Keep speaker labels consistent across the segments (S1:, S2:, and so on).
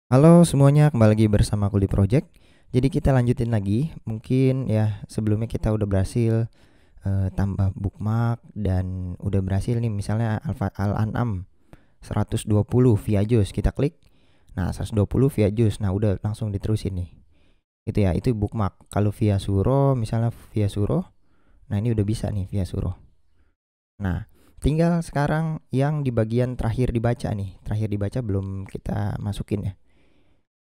S1: Halo semuanya, kembali lagi bersama aku di Project. Jadi kita lanjutin lagi. Mungkin ya sebelumnya kita udah berhasil tambah bookmark dan udah berhasil nih misalnya Al-An'am 120 via JOS kita klik. Nah, 120 via JOS. Nah, udah langsung diterusin nih. Itu ya, itu bookmark. Kalau via Suro, misalnya via Suro. Nah, ini udah bisa nih via Suro. Nah, tinggal sekarang yang di bagian terakhir dibaca nih. Terakhir dibaca belum kita masukin ya.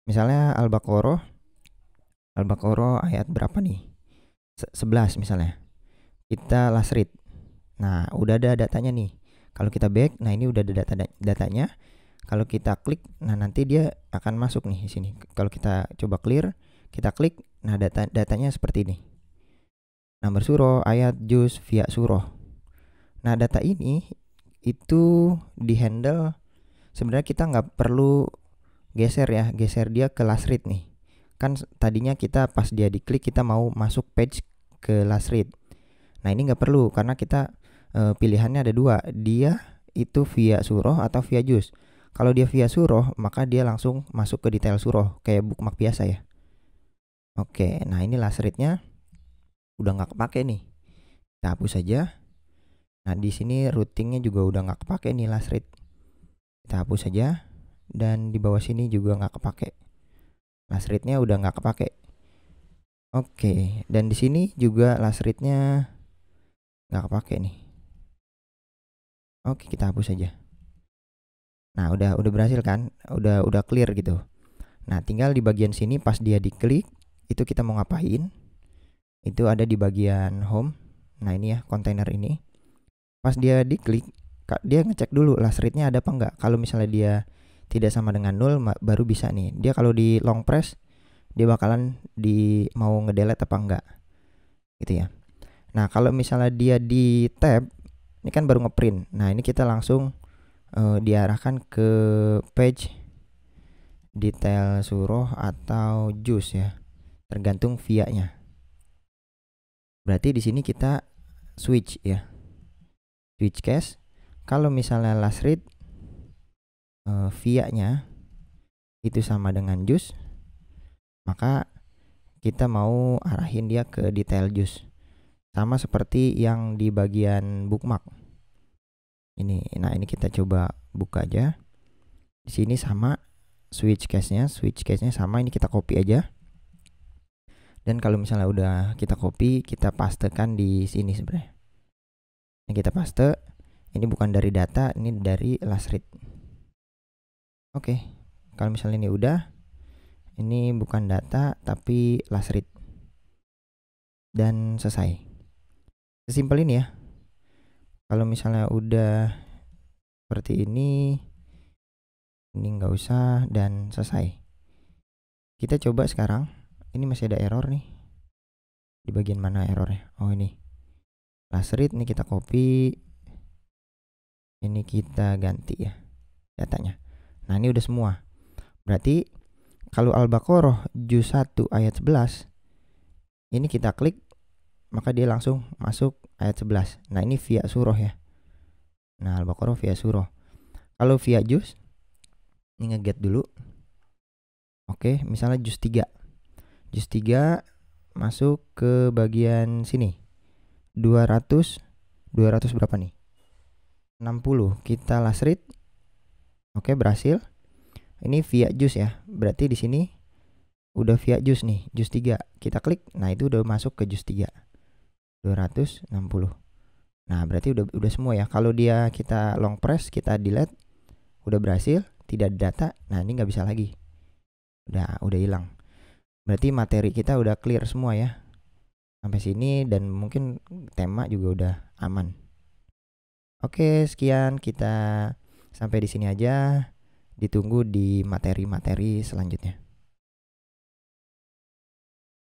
S1: Misalnya Al-Baqarah ayat berapa nih? 11 misalnya. Kita last read. Nah, udah ada datanya nih. Kalau kita back, nah ini udah ada datanya. Kalau kita klik, nah nanti dia akan masuk nih di sini. Kalau kita coba clear, kita klik, nah datanya seperti ini. Nomor surah, ayat, juz, via surah. Nah, data ini itu dihandle sebenarnya kita nggak perlu geser dia ke last read nih. Kan tadinya kita pas dia diklik kita mau masuk page ke last read. Nah, ini nggak perlu karena kita pilihannya ada dua, dia itu via surah atau via juz. Kalau dia via surah maka dia langsung masuk ke detail surah kayak bookmark biasa ya. Oke, nah ini last read-nya udah nggak kepake nih. Kita hapus saja. Nah, di sini routingnya juga udah nggak kepake nih last read. Kita hapus saja dan di bawah sini juga nggak kepake. Last read-nya udah nggak kepake. Oke, dan di sini juga last read-nya nggak kepake nih. Oke, kita hapus saja. Nah, udah berhasil kan? Udah clear gitu. Nah, tinggal di bagian sini pas dia diklik, itu kita mau ngapain? Itu ada di bagian home. Nah, ini ya, kontainer ini. Pas dia diklik, dia ngecek dulu last read-nya ada apa enggak. Kalau misalnya dia tidak sama dengan 0, baru bisa nih. Dia kalau di long press, dia bakalan mau ngedelete apa enggak. Gitu ya. Nah, kalau misalnya dia di tab, ini kan baru ngeprint. Nah, ini kita langsung diarahkan ke page detail surah atau juz ya, tergantung via-nya. Berarti di sini kita switch ya, switch case. Kalau misalnya last read via-nya itu sama dengan juz, maka kita mau arahin dia ke detail juz, sama seperti yang di bagian bookmark ini. Nah, ini kita coba buka aja. Di sini sama switch case-nya sama, ini kita copy aja. Dan kalau misalnya udah kita copy, kita pastekan di sini sebenarnya. Ini kita paste. Ini bukan dari data, ini dari last read. Oke. Kalau misalnya ini udah, ini bukan data tapi last read. Dan selesai. Sesimpel ini ya. Kalau misalnya udah seperti ini nggak usah dan selesai. Kita coba sekarang. Ini masih ada error nih. Di bagian mana errornya? Oh, ini. Last read ini kita copy. Ini kita ganti ya datanya. Nah, ini udah semua. Berarti kalau Al-Baqarah juz 1 ayat 11, ini kita klik maka dia langsung masuk ayat 11. Nah, ini via surah ya. Nah, Al-Baqarah via surah. Kalau via juz, ini ngeget dulu. Oke, misalnya juz 3. Juz 3 masuk ke bagian sini. 200 berapa nih? 60. Kita last read. Oke, berhasil. Ini via juz ya. Berarti di sini udah via juz nih, juz 3. Kita klik. Nah, itu udah masuk ke juz 3. 260. Nah, berarti udah semua ya. Kalau dia kita long press, kita delete, udah berhasil, tidak ada data. Nah, ini nggak bisa lagi. Udah hilang. Berarti materi kita udah clear semua ya. Sampai sini dan mungkin tema juga udah aman. Oke, sekian, kita sampai di sini aja. Ditunggu di materi-materi selanjutnya.